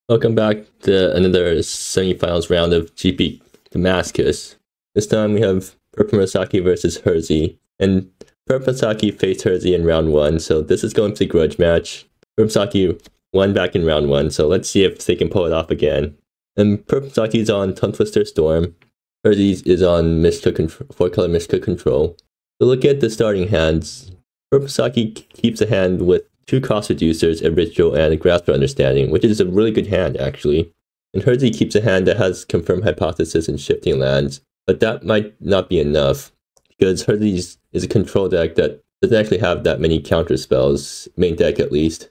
Welcome back to another semifinals round of GP Damascus. This time we have Purplemurasaki versus Herzi, and Purplemurasaki faced Herzi in round 1, so this is going to be a grudge match. Purplemurasaki won back in round 1, so let's see if they can pull it off again. And Purplemurasaki is on Tongue Twister Storm, Herzi is on Mishka 4-color Mishka Control. So look at the starting hands. Purplemurasaki keeps a hand with 2 cost reducers, a ritual, and a grasp for understanding, which is a really good hand actually. And Herzi keeps a hand that has confirmed hypothesis and shifting lands, but that might not be enough, because Herzi is a control deck that doesn't actually have that many counter spells, main deck at least.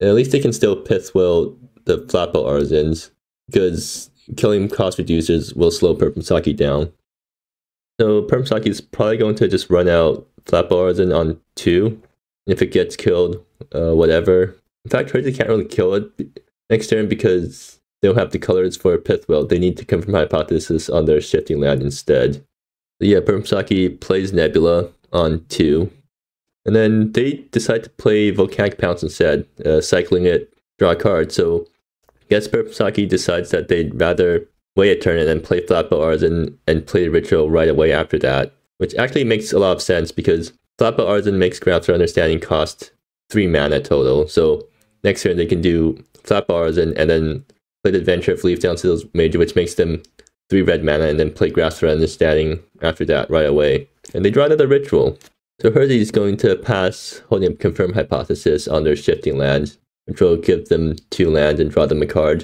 And at least they can still Pithwill the Flapple Artisans, because killing cost reducers will slow Purplemurasaki down. So Purplemurasaki is probably going to just run out Flapple Artisan on 2. If it gets killed, whatever. In fact, Herzi can't really kill it next turn because they don't have the colors for Pithwill. They need to confirm hypothesis on their shifting land instead. So yeah, Purplemurasaki plays Nebula on 2. And then they decide to play Volcanic Pounce instead, cycling it, draw a card. So I guess Purplemurasaki decides that they'd rather wait a turn and then play Flapple Artisan and play Ritual right away after that. Which actually makes a lot of sense because Flapple Artisan makes Grasp for Understanding cost 3 mana total, so next turn they can do Flapple Artisan and then play the Adventure of Leaf Down Seals Major, which makes them 3 red mana, and then play Grasp for Understanding after that right away. And they draw another Ritual. So Herzi is going to pass holding up Confirm Hypothesis on their shifting land, which will give them 2 lands and draw them a card.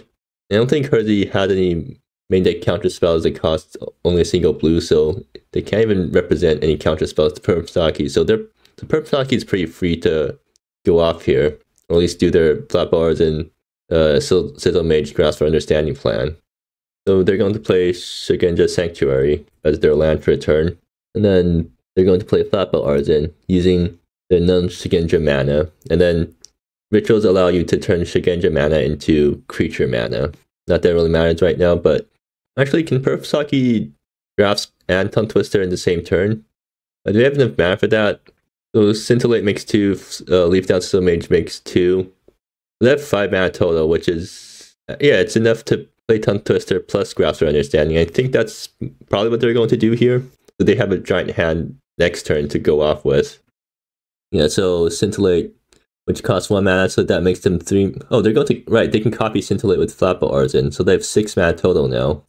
And I don't think Herzi has any main deck counter spells that cost only a single blue, so they can't even represent any counter spells to Purplemurasaki. So Purplemurasaki is pretty free to go off here, or at least do their Flapple Artisan Sizzle Mage Grasp for Understanding plan. So they're going to play Shugenja Sanctuary as their land for a turn, and then they're going to play Flapple Artisan using the non-Shugenja mana, and then Rituals allow you to turn Shugenja mana into creature mana. Not that it really matters right now, but actually, can Purplemurasaki Grasp and Tongue Twister in the same turn? Do we have enough mana for that? So Scintillate makes 2, Leaf Down Seals Mage makes 2. They have 5 mana total, which is, yeah, it's enough to play Tongue Twister plus Grasp for Understanding. I think that's probably what they're going to do here. So they have a giant hand next turn to go off with. Yeah, so Scintillate, which costs 1 mana, so that makes them 3. Oh, they're going to, right, they can copy Scintillate with Flapple Artisan, so they have 6 mana total now.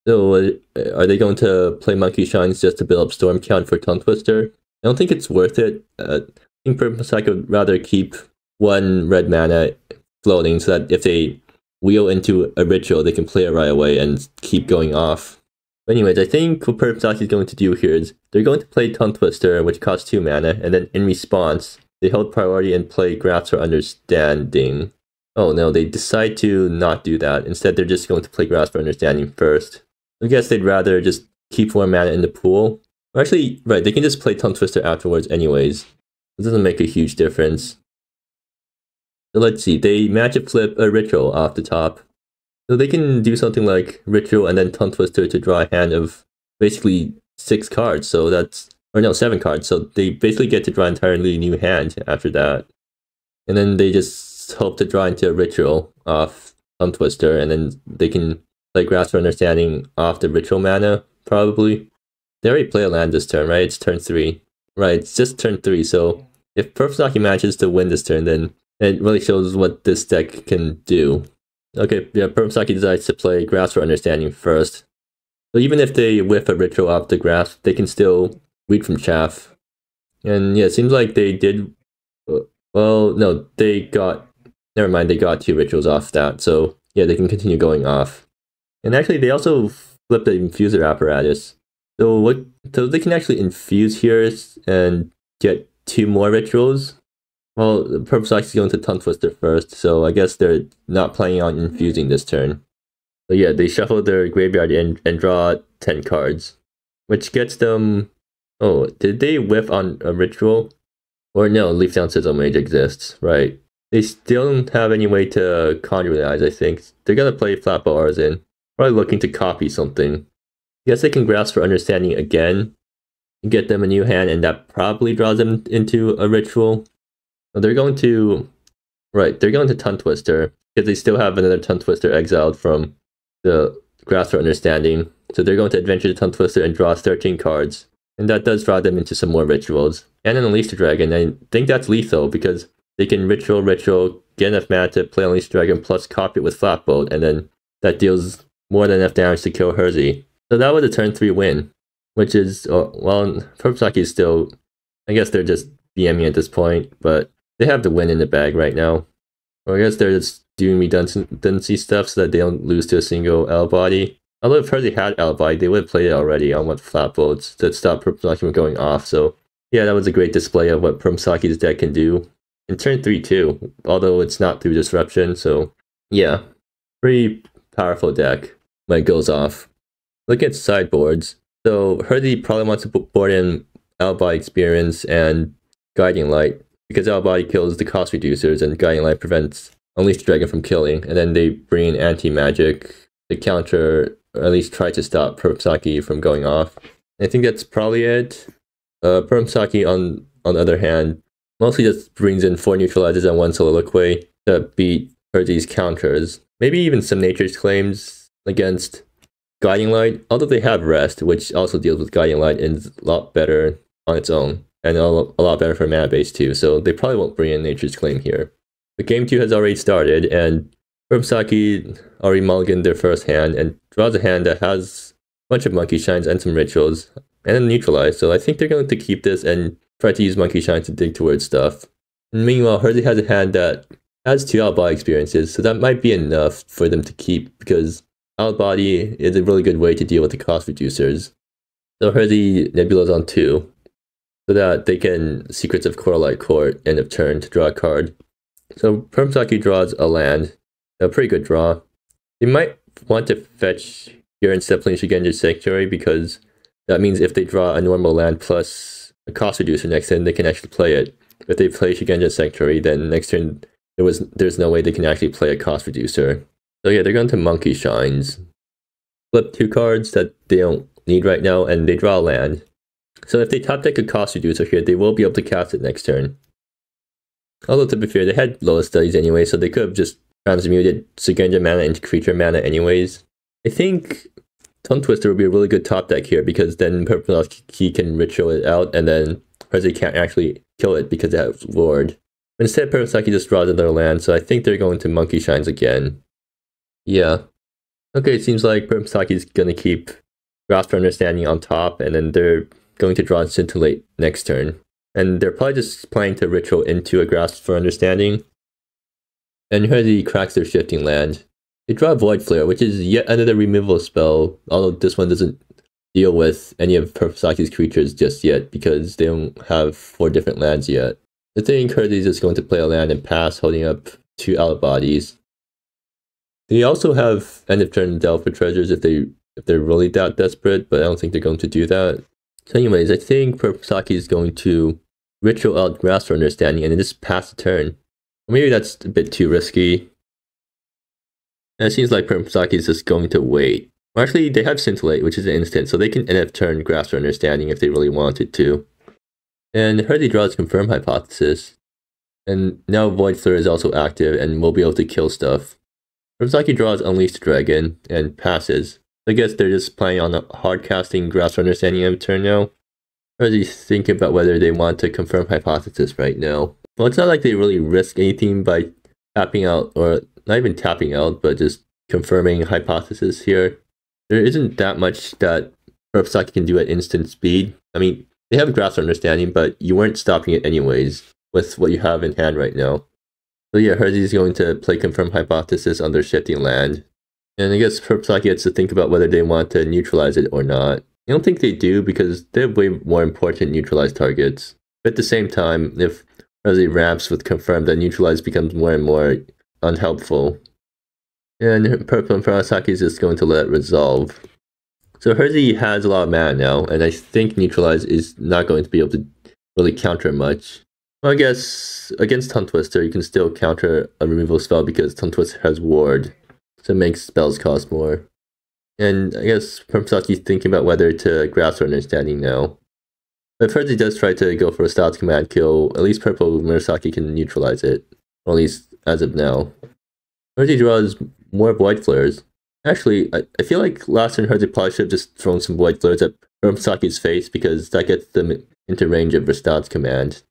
So are they going to play Monkey Shines just to build up Storm count for Tongue Twister? I don't think it's worth it. I think Purplemurasaki would rather keep 1 red mana floating so that if they wheel into a ritual, they can play it right away and keep going off. But anyways, I think what Purplemurasaki is going to do here is they're going to play Tongue Twister, which costs 2 mana, and then in response, they hold priority and play Grasp for Understanding. Oh no, they decide to not do that. Instead, they're just going to play Grasp for Understanding first. I guess they'd rather just keep 1 mana in the pool. Or actually, right, they can just play Tongue Twister afterwards anyways. It doesn't make a huge difference. So let's see, they magic flip a Ritual off the top. So they can do something like Ritual and then Tongue Twister to draw a hand of basically 6 cards. So that's, or no, 7 cards. So they basically get to draw an entirely new hand after that. And then they just hope to draw into a Ritual off Tongue Twister, and then they can play Grasp for Understanding off the Ritual mana, probably. They already play a land this turn, right? It's turn 3. Right, it's just turn 3, so if Purplemurasaki manages to win this turn, then it really shows what this deck can do. Okay, yeah, Purplemurasaki decides to play Grasp for Understanding first. So even if they whiff a Ritual off the Grasp, they can still read from Chaff. And yeah, it seems like they did, well, no, they got 2 Rituals off that, so yeah, they can continue going off. And actually, they also flipped the Infuser Apparatus. So they can actually infuse here and get 2 more Rituals. Well, Purplemurasaki is going to Tongue Twister first, so I guess they're not planning on infusing this turn. So yeah, they shuffle their graveyard in and draw 10 cards, which gets them. Oh, did they whiff on a Ritual? Or no, Leaf Down Sizzle Mage exists, right? They still don't have any way to Conjure Eyes, I think. They're gonna play Flapple Artisan, probably looking to copy something. I guess they can Grasp for Understanding again, and get them a new hand, and that probably draws them into a Ritual. So they're going to, right, they're going to Tongue Twister. because they still have another Tongue Twister exiled from the Grasp for Understanding. So they're going to adventure the Tongue Twister and draw 13 cards. And that does draw them into some more rituals. And then Unleash the Dragon. I think that's lethal because they can ritual, get enough mana to play Unleash the Dragon plus copy it with Flatbolt, and then that deals more than enough damage to kill Herzi. So that was a turn 3 win, which is, well, Purplemurasaki is still, I guess they're just BMing at this point, but they have the win in the bag right now. Or I guess they're just doing redundancy stuff so that they don't lose to a single L body. Although if Herzi had L body, they would have played it already on what Flatbolts to stop Purplemurasaki from going off. So yeah, that was a great display of what Purplemusaki's deck can do. In turn 3 too, although it's not through disruption, so yeah, pretty powerful deck when it goes off. Look at sideboards. So Herzi probably wants to board in L-Body Experience and Guiding Light, because L-Body kills the cost reducers and Guiding Light prevents Unleash the Dragon from killing, and then they bring in Anti-Magic to counter, or at least try to stop Purplemurasaki from going off. And I think that's probably it. Purplemurasaki on the other hand, mostly just brings in 4 neutralizers and 1 Soliloquy to beat Herzi's counters. Maybe even some Nature's Claims against Guiding Light, although they have Rest, which also deals with Guiding Light and is a lot better on its own, and a lot better for mana base too, so they probably won't bring in Nature's Claim here. But game 2 has already started, and Purplemurasaki already mulliganed their first hand and draws a hand that has a bunch of Monkey Shines and some Rituals, and then Neutralize, so I think they're going to keep this and try to use Monkey Shine to dig towards stuff. And meanwhile, Herzi has a hand that has 2 out-body experiences, so that might be enough for them to keep, because out-body is a really good way to deal with the cost reducers. So Herzi Nebula's on 2, so that they can Secrets of Coralite Court end of turn to draw a card. So Purplemurasaki draws a land, a pretty good draw. They might want to fetch here instead of playing Shigenja Sanctuary, because that means if they draw a normal land plus a cost reducer next turn, they can actually play it. If they play Shigenja Sanctuary, then next turn there's no way they can actually play a cost reducer. So yeah, they're going to Monkey Shines. Flip 2 cards that they don't need right now, and they draw a land. So if they top deck a cost reducer here, they will be able to cast it next turn. Although to be fair, they had Lowest Studies anyway, so they could have just transmuted Shigenja mana into creature mana anyways. I think Tongue Twister would be a really good top deck here, because then Purplemurasaki can ritual it out, and then Herzi can't actually kill it because they have Lord. But instead, Purplemurasaki just draws another land, so I think they're going to Monkey Shines again. Yeah. Okay, it seems like Purplemurasaki is going to keep Grasp for Understanding on top, and then they're going to draw Scintillate next turn. And they're probably just planning to ritual into a Grasp for Understanding. And Herzi cracks their Shifting Land. They draw Void Flare, which is yet another removal spell, although this one doesn't deal with any of Purplemusaki's creatures just yet, because they don't have 4 different lands yet. I think Herzi is just going to play a land and pass, holding up 2 out bodies. They also have end of turn Delve for Treasures if they're really that desperate, but I don't think they're going to do that. So anyways, I think Purplemurasaki is going to ritual out Grasp for Understanding and then just pass the turn. Or maybe that's a bit too risky. And it seems like Purplemurasaki is just going to wait. Well, actually, they have Scintillate, which is an instant, so they can end of turn Grasp for Understanding if they really wanted to. And Herzi draws Confirm Hypothesis. And now Void Flare is also active and will be able to kill stuff. Purplemurasaki draws Unleash the Dragon and passes. I guess they're just playing on a hard casting Grasp for Understanding end of turn now. Herzi's thinking about whether they want to Confirm Hypothesis right now. Well, it's not like they really risk anything by tapping out, or not even tapping out, but just confirming Hypothesis here. There isn't that much that Purplemurasaki can do at instant speed. I mean, they have Grasp for Understanding, but you weren't stopping it anyways with what you have in hand right now. So yeah, Herzi is going to play Confirm Hypothesis on their Shifting Land. And I guess Purplemurasaki gets to think about whether they want to neutralize it or not. I don't think they do, because they have way more important neutralized targets. But at the same time, if Herzi ramps with Confirm, then neutralize becomes more and more unhelpful. And Purplemurasaki is just going to let it resolve. So Herzi has a lot of mana now, and I think neutralize is not going to be able to really counter much. Well, I guess against Tongue Twister, you can still counter a removal spell because Tongue Twister has Ward, so it makes spells cost more. And I guess Purplemurasaki is thinking about whether to Grasp for Understanding now. But if Herzi does try to go for a Styles Command kill, at least Purplemurasaki can neutralize it, or at least as of now. Herzi draws more void flares. Actually, I feel like last turn Herzi probably should have just thrown some void flares at Purplesaki's face because that gets them into range of Rastad's command.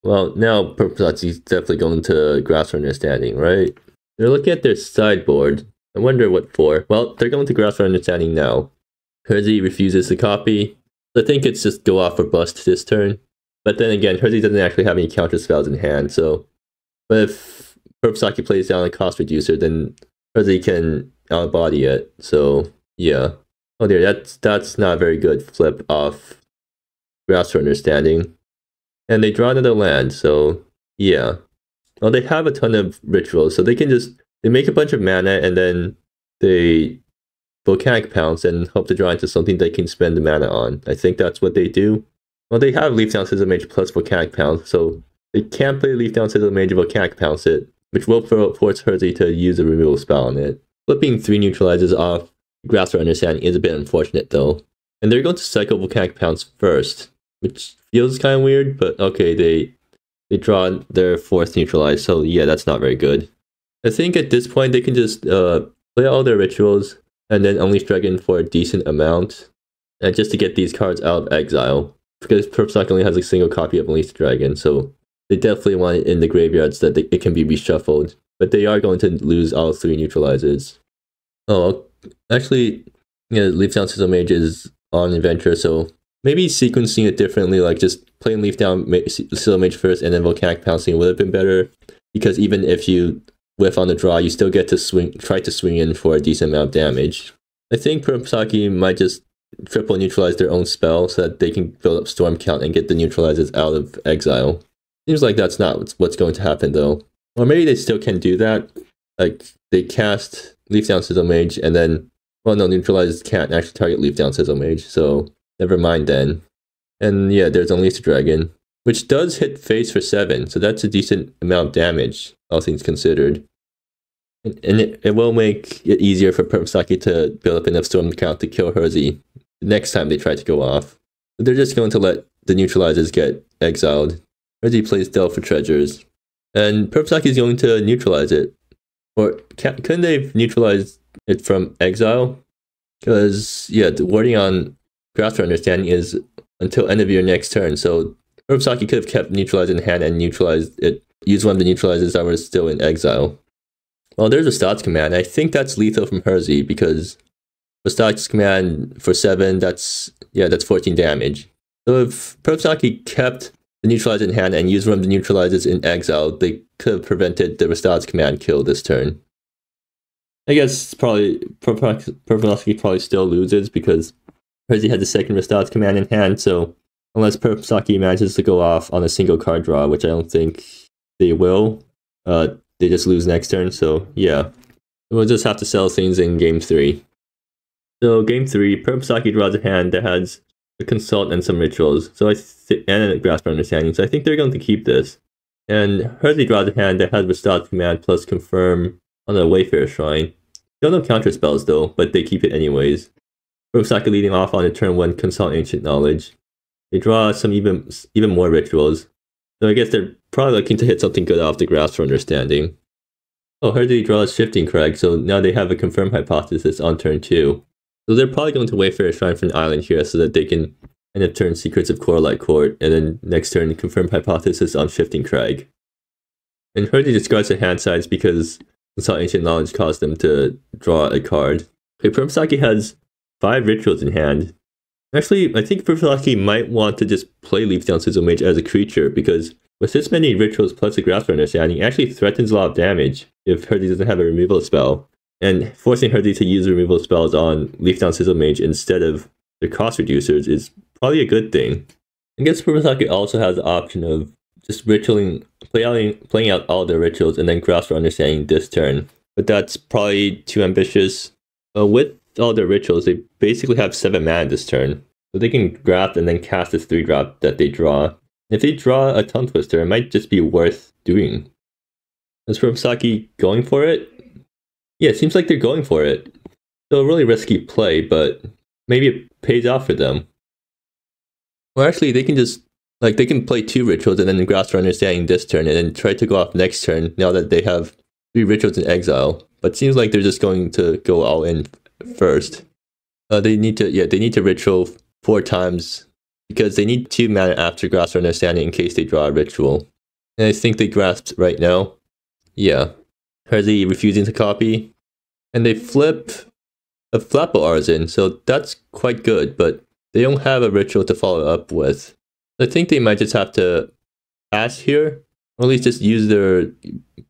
Well, now Purplesaki's definitely going to grasp understanding, right? They're looking at their sideboard. I wonder what for. Well, they're going to grasp understanding now. Herzi refuses to copy. So I think it's just go off or bust this turn. But then again, Herzi doesn't actually have any counter spells in hand, so... But if Purplesaki plays down a cost reducer, then Herzi can outbody it, so yeah. Oh dear, that's not a very good flip off Grasp for Understanding. And they draw another land, so yeah. Well, they have a ton of rituals, so they can just... They make a bunch of mana, and then they Volcanic Pounce and hope to draw into something they can spend the mana on. I think that's what they do. Well, they have Leaf Down Sizzle Mage plus Volcanic Pounce, so they can't play Leaf Down Sizzle Mage and Volcanic Pounce it, which will force Herzi to use a removal spell on it. Flipping 3 neutralizers off Grasp for Understanding is a bit unfortunate though. And they're going to cycle Volcanic Pounce first, which feels kind of weird, but okay, they draw their 4th neutralize, so yeah, that's not very good. I think at this point they can just play all their rituals and then Unleash Dragon for a decent amount, and just to get these cards out of exile. Because Purplesaki only has a single copy of Unleash Dragon, so they definitely want it in the graveyard so that it can be reshuffled. But they are going to lose all 3 neutralizers. Oh, actually, yeah, Leaf Down Sizzle Mage is on Adventure, so maybe sequencing it differently, like just playing Leaf Down Sizzle Mage first and then Volcanic Pouncing would have been better. Because even if you whiff on the draw, you still get to try to swing in for a decent amount of damage. I think Purplesaki might just triple neutralize their own spell so that they can build up Storm Count and get the neutralizers out of exile. Seems like that's not what's going to happen though. Or maybe they still can do that. Like, they cast Leaf Down Sizzle Mage and then, well no, neutralizers can't actually target Leaf Down Sizzle Mage, so never mind then. And yeah, there's Unleash Dragon, which does hit face for 7, so that's a decent amount of damage, all things considered. And it will make it easier for Purplesaki to build up enough Storm Count to kill Herzi the next time they try to go off. But they're just going to let the neutralizers get exiled. Herzi plays Delve for Treasures, and Purplesaki is going to neutralize it. Or couldn't they have neutralized it from exile? Because, yeah, the wording on Grasp for Understanding is until end of your next turn, so Purplesaki could have kept neutralized in hand and neutralized it, used one of the neutralizers that were still in exile. Well, there's a Rastad's Command. I think that's lethal from Herzi because Rastad's Command for 7, that's 14 damage. So if Purplesaki kept the neutralizer in hand and used one of the neutralizers in exile, they could have prevented the Rastad's Command kill this turn. I guess probably Purplesaki probably still loses because Herzi had the second Rastad's Command in hand, so unless Purplesaki manages to go off on a single card draw, which I don't think they will, they just lose next turn, so yeah. We'll just have to sell things in game 3. So game 3, Purplesaki draws a hand that has a Consult and some rituals, so and a Grasp for Understanding, so I think they're going to keep this. And Herzi draws a hand that has Rastad's Command plus Confirm on a Wayfarer Shrine. Don't know counter spells though, but they keep it anyways. Purplesaki leading off on a turn 1 Consult Ancient Knowledge. They draw some even more rituals. So I guess they're probably looking to hit something good off the Grasp for Understanding. Oh, Herzi draws Shifting Crag, so now they have a Confirmed Hypothesis on turn 2. So they're probably going to Wayfarer Shrine for an island here so that they can end up turn Secrets of Coraline Court, and then next turn Confirmed Hypothesis on Shifting Crag. And Herzi discards their hand size because Consult Ancient Knowledge caused them to draw a card. Okay, Purplesaki has 5 rituals in hand. Actually, I think Purplesaki might want to just play Leaf Down Sizzle Mage as a creature, because with this many rituals plus a Grasp for Understanding, it actually threatens a lot of damage if Herzi doesn't have a removal spell. And forcing Herzi to use removal spells on Leaf Down Sizzle Mage instead of the cost reducers is probably a good thing. I guess Purplesaki also has the option of just playing out all their rituals and then Grasp for Understanding this turn. But that's probably too ambitious. With all their rituals, they basically have 7 mana this turn. So they can graft and then cast this 3-drop that they draw. If they draw a Tongue Twister, it might just be worth doing. Is Purplesaki going for it? Yeah, it seems like they're going for it. So a really risky play, but maybe it pays off for them. Or actually, they can just, they can play 2 rituals and then Grasp for Understanding this turn and then try to go off next turn now that they have 3 rituals in exile. but seems like they're just going to go all in first. They need to ritual 4 times because they need 2 mana after Grasp for Understanding in case they draw a ritual. And I think they grasped right now. Yeah. Herzi refusing to copy. And they flip a Flapple Artisan, so that's quite good, but they don't have a ritual to follow up with. I think they might just have to pass here, or at least just use their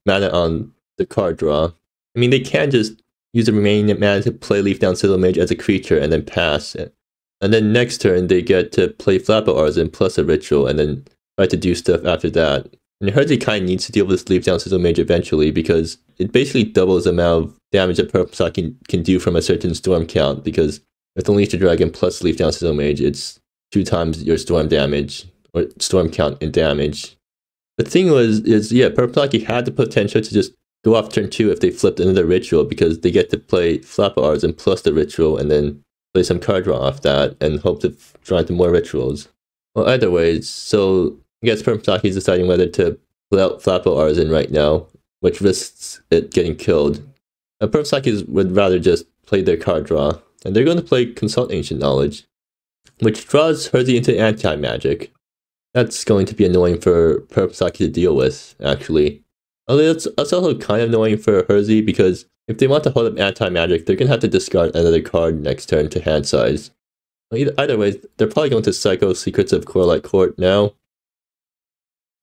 mana on the card draw. I mean, they can just use the remaining mana to play Leaf Down Sigil Mage as a creature and then pass. And then next turn, they get to play Flapple Artisan plus a ritual and then try to do stuff after that. And Herzi kind of needs to deal with this Leaf Down Sigil Mage eventually because it basically doubles the amount of damage that Purplemurasaki can do from a certain storm count, because with Unleash the Dragon plus Leaf Down Sigil Mage, it's 2 times your storm damage, or storm count in damage. The thing is Purplemurasaki had the potential to just go off turn 2 if they flipped another ritual, because they get to play Flapple Artisan plus the ritual and then play some card draw off that and hope to draw into more rituals. Well, either way, so I guess Purplemurasaki is deciding whether to play out Flapple Artisan right now, which risks it getting killed. Purplemurasaki would rather just play their card draw, and they're going to play Consult Ancient Knowledge, which draws Herzi into anti-magic. That's going to be annoying for Purplemurasaki to deal with, actually. Although it's also kind of annoying for Herzi, because if they want to hold up anti-magic, they're going to have to discard another card next turn to hand size. Either way, they're probably going to Psycho Secrets of Coralight Court now.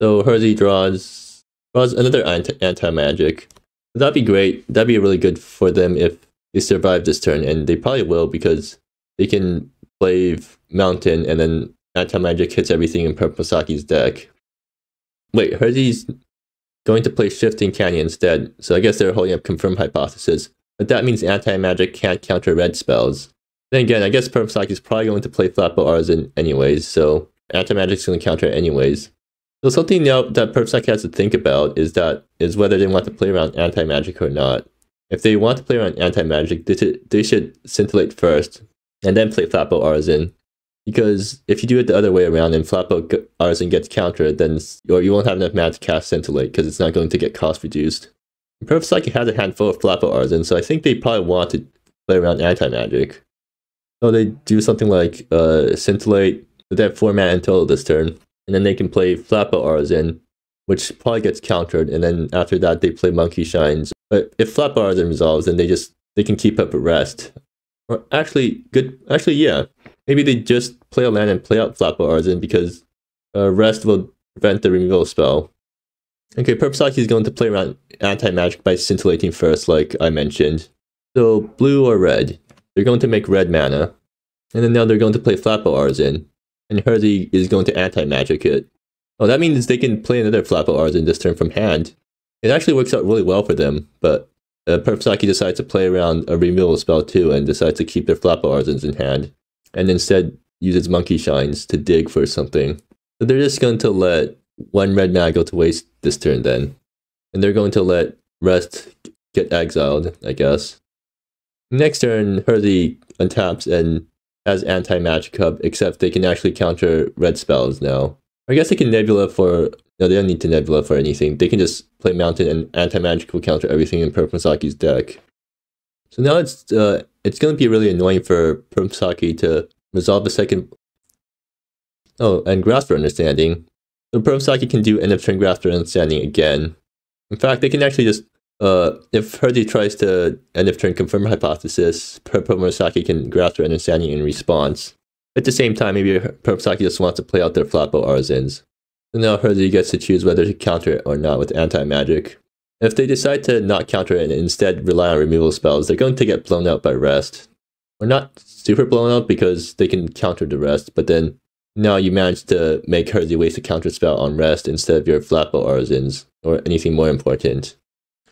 So Herzi draws another anti-magic. That'd be great. That'd be really good for them if they survive this turn, and they probably will, because they can play Mountain and then anti-magic hits everything in Purplemurasaki's deck. Wait, Herzi's going to play Shifting Canyon instead, so I guess they're holding up Confirm Hypothesis. But that means anti-magic can't counter red spells. Then again, I guess Purplemurasaki is probably going to play Flapple Artisan anyways, so anti-magic's going to counter it anyways. So something now that Purplemurasaki has to think about is whether they want to play around anti-magic or not. If they want to play around anti-magic, they should Scintillate first, and then play Flapple Artisan. Because if you do it the other way around and Flapple Artisan gets countered, then you won't have enough mana to cast Scintillate, because it's not going to get cost reduced. Purplemurasaki has a handful of Flapple Artisan, so I think they probably want to play around anti-magic. So they do something like Scintillate, but they have 4 mana in total this turn. And then they can play Flapple Artisan, which probably gets countered, and then after that they play Monkey Shines. But if Flapple Artisan resolves, then they can keep up a rest. Or yeah. Maybe they just play a land and play out Flapple Artisan, because rest will prevent the removal spell. Okay, Purplemurasaki is going to play around anti-magic by Scintillating first, like I mentioned. So blue or red, they're going to make red mana. And then now they're going to play Flapple Artisan. And Herzi is going to anti-magic it. Oh, that means they can play another Flapple Artisan this turn from hand. It actually works out really well for them, but Purplemurasaki decides to play around a removal spell too, and decides to keep their Flapple Artisans in hand, and instead uses Monkey Shines to dig for something. So they're just going to let 1 red mana go to waste this turn then. And they're going to let rest get exiled, I guess. Next turn, Herzi untaps and has anti-magic hub, except they can actually counter red spells now. I guess they can Nebula for... No, they don't need to Nebula for anything. They can just play Mountain, and anti-magic will counter everything in Purplemurasaki's deck. So now it's going to be really annoying for Purplemurasaki to resolve the second... Oh, and Grasp for Understanding. So Purplemurasaki can do end of turn Grasp for Understanding again. In fact, they can actually just... if Herzi tries to end of turn Confirm Hypothesis, Purplemurasaki can Grasp for Understanding in response. At the same time, maybe Purplemurasaki just wants to play out their Flapple Artisans. So now Herzi gets to choose whether to counter it or not with anti-magic. If they decide to not counter it and instead rely on removal spells, they're going to get blown out by rest. Or not super blown out, because they can counter the rest, but then now you manage to make Herzi waste a counter spell on rest instead of your Flapple Artisans, or anything more important.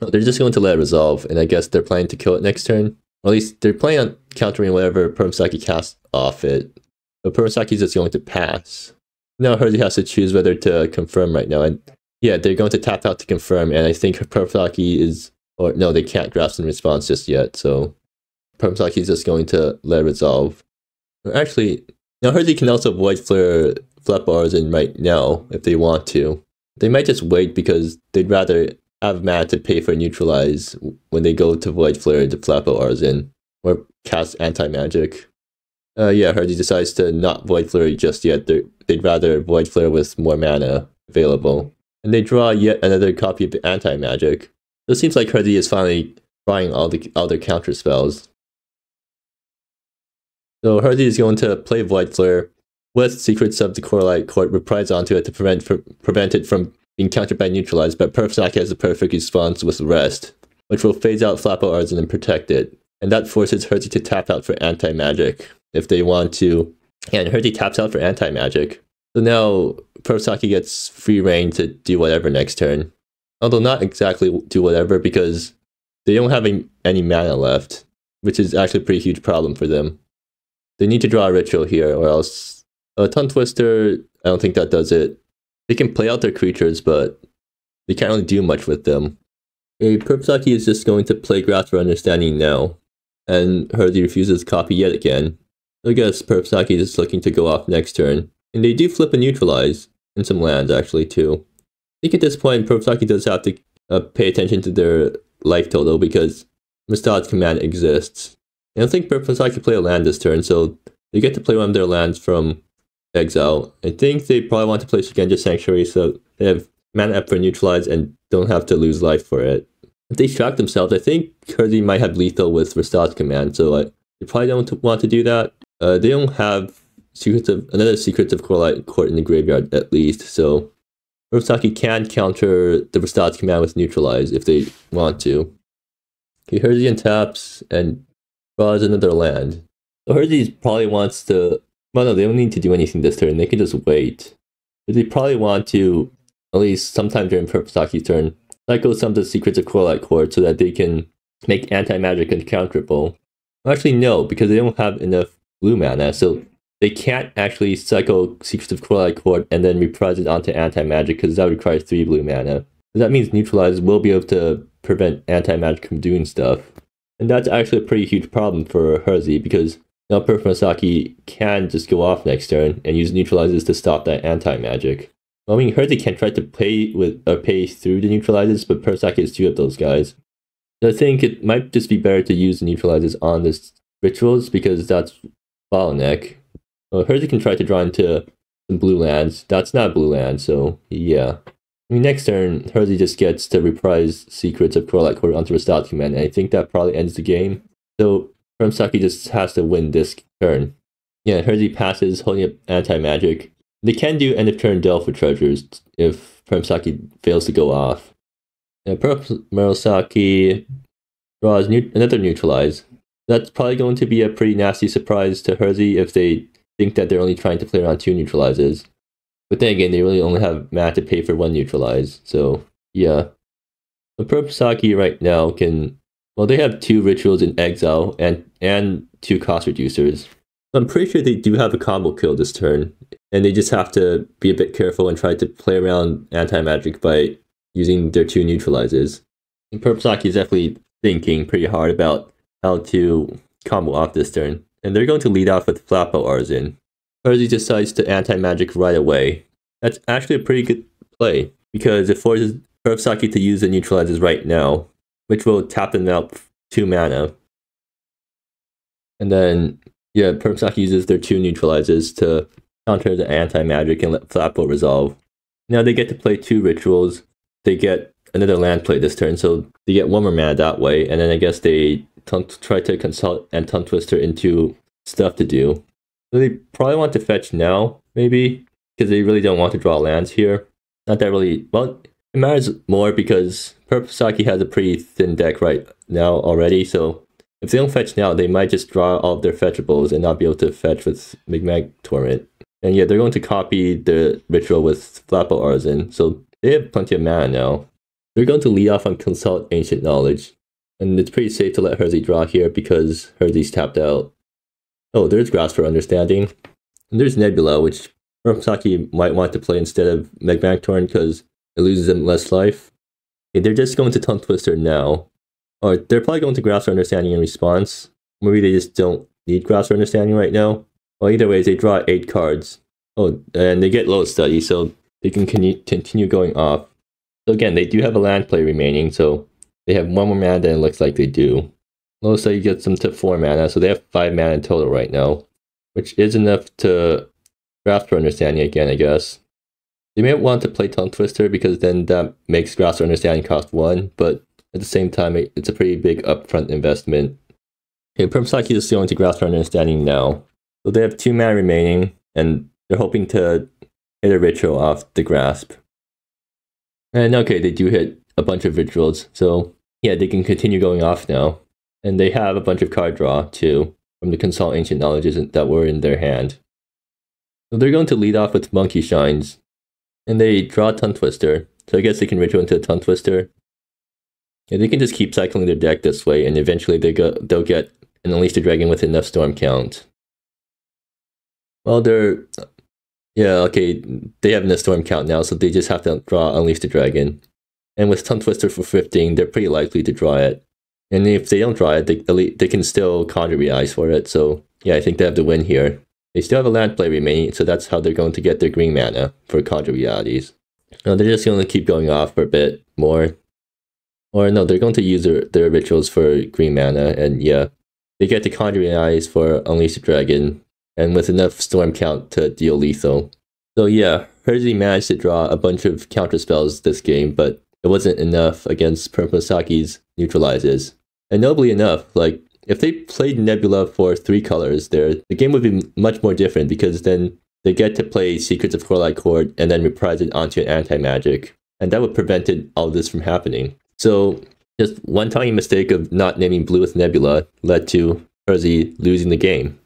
They're just going to let it resolve, and I guess they're planning to kill it next turn. Or at least they're planning on countering whatever Purplemurasaki casts off it. But Purplemurasaki is just going to pass. Now Herzi has to choose whether to confirm right now, and yeah, they're going to tap out to confirm, and I think Purplemurasaki is... Or no, they can't grasp in response just yet, so Purplemurasaki is just going to let it resolve. Or actually, now Herzi can also Void Flare Flapple Artisan right now if they want to. They might just wait because they'd rather have mana to pay for neutralize when they go to Void Flare to Flapple Arzen or cast anti-magic. Yeah, Herzi decides to not Void Flare just yet. They'd rather Void Flare with more mana available. And they draw yet another copy of anti-magic. So it seems like Herzi is finally trying all their counter spells. So Herzi is going to play Void Flare with Secrets of the Coralite Court reprise onto it to prevent it from being countered by neutralized, but Purplemurasaki has a perfect response with Rest, which will phase out Flapple Arzen and protect it. And that forces Herzi to tap out for anti-magic if they want to. And Herzi taps out for anti-magic. So now Purplemurasaki gets free reign to do whatever next turn. Although not exactly do whatever because they don't have any mana left, which is actually a pretty huge problem for them. They need to draw a ritual here or else Tongue Twister, I don't think that does it. They can play out their creatures, but they can't really do much with them. Purplemurasaki is just going to play Grasp for Understanding now, and Herzi refuses copy yet again. So I guess Purplemurasaki is looking to go off next turn. And they do flip a neutralize, and some lands actually too. I think at this point, Purplemurasaki does have to pay attention to their life total because Mistad's command exists. I don't think Purplemurasaki can play a land this turn, so they get to play one of their lands from exile. I think they probably want to play Shigenja Sanctuary so they have mana up for neutralize and don't have to lose life for it. If they track themselves, I think Herzi might have lethal with Restad's command, so they probably don't want to do that. They don't have another Secrets of Coralite Court in the graveyard at least, so Purplemurasaki can counter the Restad's command with neutralize if they want to. Okay, Herzi untaps and draws another land. So Herzi probably wants to. Well, no, they don't need to do anything this turn. They can just wait. But they probably want to, at least sometime during Purplemusaki's turn, cycle some of the Secrets of Coralite Court so that they can make anti-magic uncounterable. Actually, no, because they don't have enough blue mana, so they can't actually cycle Secrets of Coralite Court and then reprise it onto anti-magic because that would require 3 blue mana. So that means neutralize will be able to prevent anti-magic from doing stuff. And that's actually a pretty huge problem for Herzi because now Purplemurasaki can just go off next turn and use neutralizes to stop that anti-magic. Well, I mean, Herzi can try to pay through the neutralizes, but Purplemurasaki has 2 of those guys. So I think it might just be better to use the neutralizes on this rituals because that's bottleneck. Well, Herzi can try to draw into some blue lands. That's not a blue land, so yeah. I mean, next turn, Herzi just gets to reprise Secrets of Coralite Court onto Restad command, and I think that probably ends the game. So Purplemurasaki just has to win this turn. Yeah, Herzi passes, holding up anti-magic. They can do end of turn delve for treasures if Purplemurasaki fails to go off. Yeah, Purplemurasaki draws another neutralize. That's probably going to be a pretty nasty surprise to Herzi if they think that they're only trying to play around 2 neutralizes. But then again, they really only have mana to pay for 1 neutralize, so yeah. But Purplemurasaki right now can. Well, they have 2 rituals in exile and 2 cost reducers. I'm pretty sure they do have a combo kill this turn, and they just have to be a bit careful and try to play around anti-magic by using their 2 neutralizes. And Purplemurasaki is definitely thinking pretty hard about how to combo off this turn, and they're going to lead off with Flapple Arzen. Herzi decides to anti-magic right away. That's actually a pretty good play, because it forces Purplemurasaki to use the neutralizes right now, which will tap them out 2 mana. And then, yeah, Purplemurasaki uses their 2 neutralizes to counter the anti-magic and let Flapple resolve. Now they get to play 2 rituals. They get another land play this turn, so they get 1 more mana that way. And then I guess they try to consult and Tongue Twister into stuff to do. So they probably want to fetch now, maybe, because they really don't want to draw lands here. Not that really, well, it matters more because Purplemurasaki has a pretty thin deck right now already, so if they don't fetch now, they might just draw all of their fetchables and not be able to fetch with Migmag Torment. And yeah, they're going to copy the ritual with Flapple Arzen, so they have plenty of mana now. They're going to lead off on Consult Ancient Knowledge, and it's pretty safe to let Herzi draw here because Herzi's tapped out. Oh, there's Grasp for Understanding. And there's Nebula, which Purplemurasaki might want to play instead of Migmag Torment because it loses them less life. Okay, they're just going to Tongue Twister now. Or they're probably going to Grasp for Understanding in response. Maybe they just don't need Grasp for Understanding right now. Well, either way, they draw 8 cards. Oh, and they get Low Study, so they can continue going off. So again, they do have a land play remaining, so they have 1 more mana than it looks like they do. Looks like you get them to 4 mana, so they have 5 mana in total right now, which is enough to Grasp for Understanding again, I guess. They may want to play Tongue Twister because then that makes Grasp for Understanding cost 1, but at the same time, it's a pretty big upfront investment. Okay, Purplemurasaki is going to Grasp for Understanding now. So they have 2 mana remaining, and they're hoping to hit a ritual off the Grasp. And okay, they do hit a bunch of rituals, so yeah, they can continue going off now. And they have a bunch of card draw, too, from the Consult Ancient Knowledges that were in their hand. So they're going to lead off with Monkey Shines. And they draw a Tongue Twister, so I guess they can ritual into a Tongue Twister. Yeah, they can just keep cycling their deck this way, and eventually they'll get an Unleash the Dragon with enough storm count. Well, yeah, okay, they have enough storm count now, so they just have to draw Unleash the Dragon. And with Tongue Twister for 15, they're pretty likely to draw it. And if they don't draw it, they can still conjure Eyes for it, so yeah, I think they have the win here. They still have a land play remaining, so that's how they're going to get their green mana for Conjure Realities. No, they're just going to keep going off for a bit more. Or no, they're going to use their rituals for green mana, and yeah, they get the Conjure Eyes for Unleash the Dragon, and with enough storm count to deal lethal. So yeah, Herzi managed to draw a bunch of counter spells this game, but it wasn't enough against Purplemurasaki's Neutralizes. And nobly enough, like, if they played Nebula for 3 colors there, the game would be much more different because then they get to play Secrets of Coraline Court and then reprise it onto an anti-magic. And that would prevent all this from happening. So just one tiny mistake of not naming blue with Nebula led to Herzi losing the game.